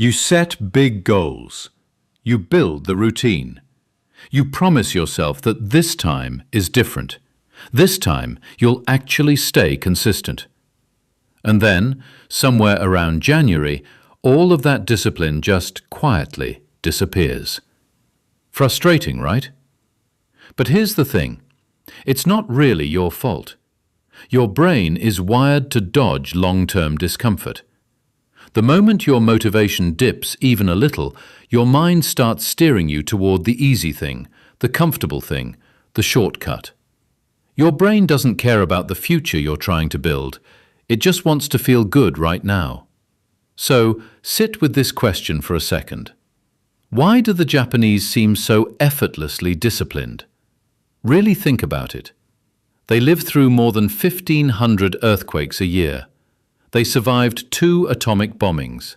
You set big goals. You build the routine. You promise yourself that this time is different. This time, you'll actually stay consistent. And then, somewhere around January, all of that discipline just quietly disappears. Frustrating, right? But here's the thing. It's not really your fault. Your brain is wired to dodge long-term discomfort. The moment your motivation dips even a little, your mind starts steering you toward the easy thing, the comfortable thing, the shortcut. Your brain doesn't care about the future you're trying to build. It just wants to feel good right now. So, sit with this question for a second. Why do the Japanese seem so effortlessly disciplined? Really think about it. They live through more than 1,500 earthquakes a year. They survived 2 atomic bombings.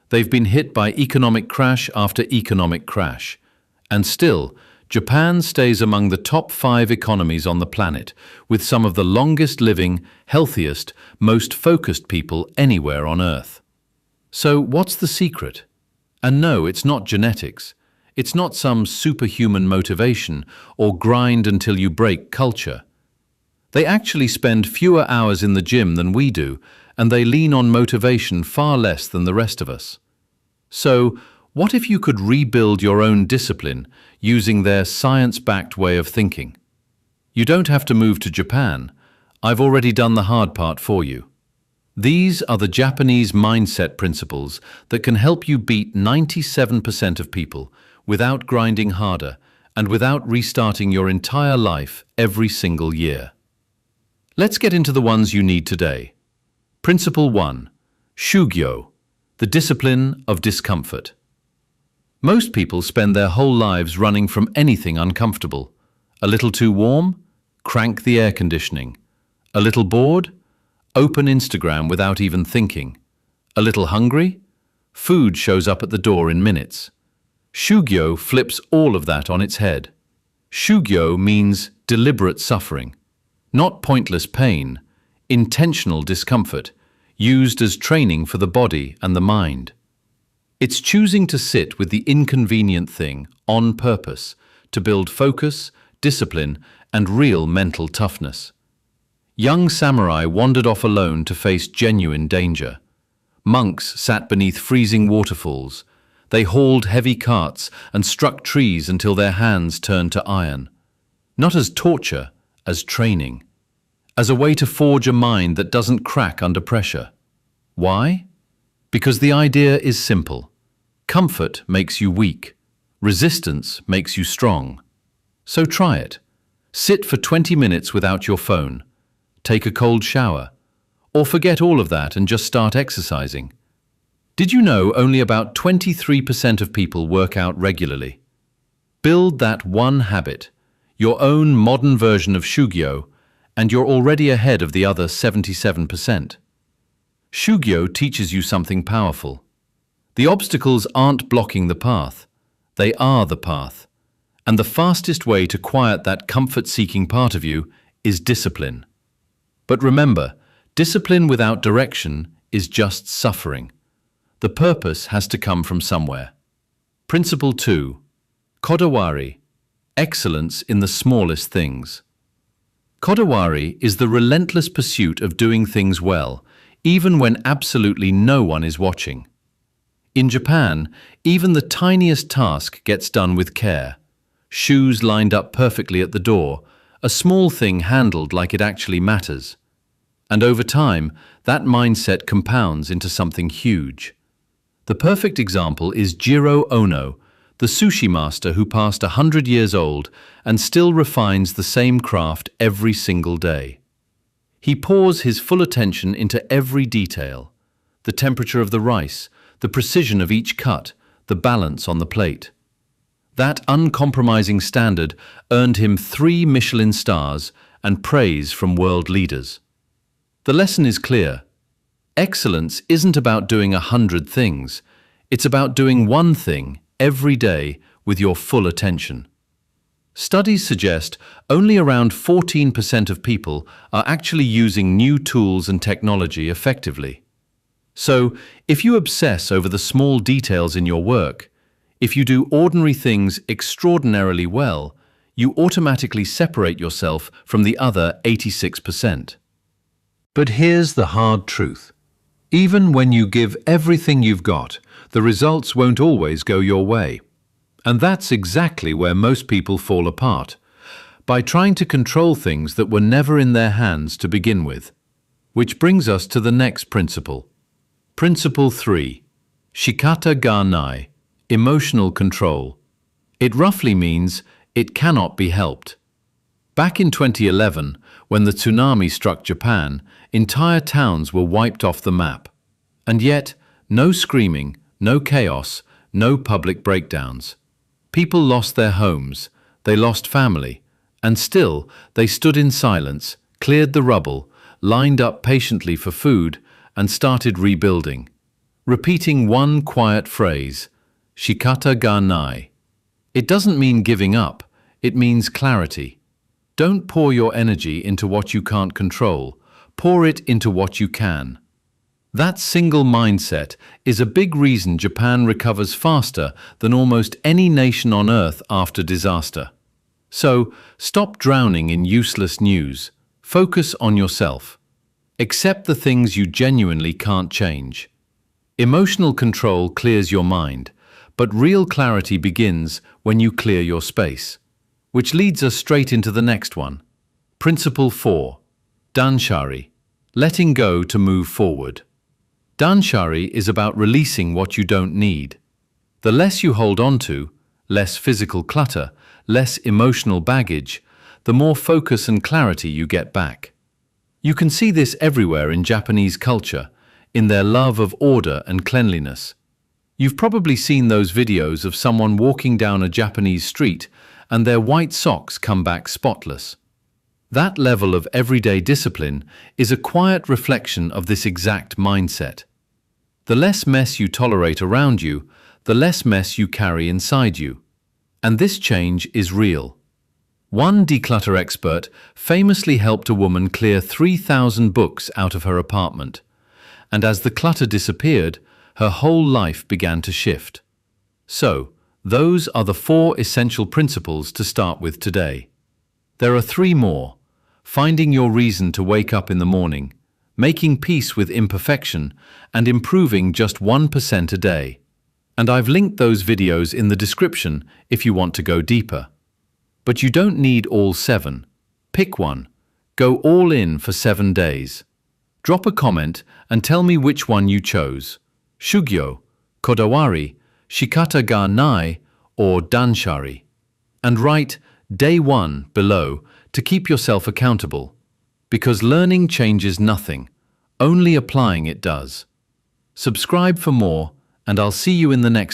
They've been hit by economic crash after economic crash. And still, Japan stays among the top 5 economies on the planet, with some of the longest living, healthiest, most focused people anywhere on Earth. So what's the secret? And no, it's not genetics. It's not some superhuman motivation or grind until you break culture. They actually spend fewer hours in the gym than we do, and they lean on motivation far less than the rest of us. So, what if you could rebuild your own discipline using their science-backed way of thinking? You don't have to move to Japan. I've already done the hard part for you. These are the Japanese mindset principles that can help you beat 97% of people without grinding harder and without restarting your entire life every single year. Let's get into the ones you need today. Principle 1. Shugyo, the discipline of discomfort. Most people spend their whole lives running from anything uncomfortable. A little too warm? Crank the air conditioning. A little bored? Open Instagram without even thinking. A little hungry? Food shows up at the door in minutes. Shugyo flips all of that on its head. Shugyo means deliberate suffering, not pointless pain, intentional discomfort, used as training for the body and the mind. It's choosing to sit with the inconvenient thing on purpose to build focus, discipline, and real mental toughness. Young samurai wandered off alone to face genuine danger. Monks sat beneath freezing waterfalls. They hauled heavy carts and struck trees until their hands turned to iron. Not as torture, as training. As a way to forge a mind that doesn't crack under pressure. Why? Because the idea is simple. Comfort makes you weak. Resistance makes you strong. So try it. Sit for 20 minutes without your phone. Take a cold shower. Or forget all of that and just start exercising. Did you know only about 23% of people work out regularly? Build that one habit, your own modern version of Shugyo, and you're already ahead of the other 77%. Shugyo teaches you something powerful. The obstacles aren't blocking the path. They are the path. And the fastest way to quiet that comfort-seeking part of you is discipline. But remember, discipline without direction is just suffering. The purpose has to come from somewhere. Principle 2. Kodawari, excellence in the smallest things. Kodawari is the relentless pursuit of doing things well, even when absolutely no one is watching. In Japan, even the tiniest task gets done with care. Shoes lined up perfectly at the door, a small thing handled like it actually matters. And over time, that mindset compounds into something huge. The perfect example is Jiro Ono, the sushi master who passed 100 years old and still refines the same craft every single day. He pours his full attention into every detail: the temperature of the rice, the precision of each cut, the balance on the plate. That uncompromising standard earned him 3 Michelin stars and praise from world leaders. The lesson is clear. Excellence isn't about doing 100 things. It's about doing one thing every day with your full attention. Studies suggest only around 14% of people are actually using new tools and technology effectively. So, if you obsess over the small details in your work, if you do ordinary things extraordinarily well, you automatically separate yourself from the other 86%. But here's the hard truth. Even when you give everything you've got, the results won't always go your way. And that's exactly where most people fall apart, by trying to control things that were never in their hands to begin with. Which brings us to the next principle. Principle 3. Shikata ga nai, emotional control. It roughly means it cannot be helped. Back in 2011, when the tsunami struck Japan, entire towns were wiped off the map. And yet, no screaming, no chaos, no public breakdowns. People lost their homes, they lost family, and still they stood in silence, cleared the rubble, lined up patiently for food, and started rebuilding, repeating one quiet phrase, Shikata ga nai. It doesn't mean giving up, it means clarity. Don't pour your energy into what you can't control, pour it into what you can. That single mindset is a big reason Japan recovers faster than almost any nation on earth after disaster. So, stop drowning in useless news. Focus on yourself. Accept the things you genuinely can't change. Emotional control clears your mind, but real clarity begins when you clear your space. Which leads us straight into the next one. Principle 4. Danshari. Letting go to move forward. Danshari is about releasing what you don't need. The less you hold on to, less physical clutter, less emotional baggage, the more focus and clarity you get back. You can see this everywhere in Japanese culture, in their love of order and cleanliness. You've probably seen those videos of someone walking down a Japanese street and their white socks come back spotless. That level of everyday discipline is a quiet reflection of this exact mindset. The less mess you tolerate around you, the less mess you carry inside you. And this change is real. One declutter expert famously helped a woman clear 3,000 books out of her apartment. And as the clutter disappeared, her whole life began to shift. So, those are the 4 essential principles to start with today. There are 3 more. Finding your reason to wake up in the morning, making peace with imperfection, and improving just 1% a day. And I've linked those videos in the description if you want to go deeper. But you don't need all 7. Pick one. Go all in for 7 days. Drop a comment and tell me which one you chose. Shugyo, Kodawari, Shikata ga nai, or Danshari. And write Day 1 below to keep yourself accountable. Because learning changes nothing, only applying it does. Subscribe for more, and I'll see you in the next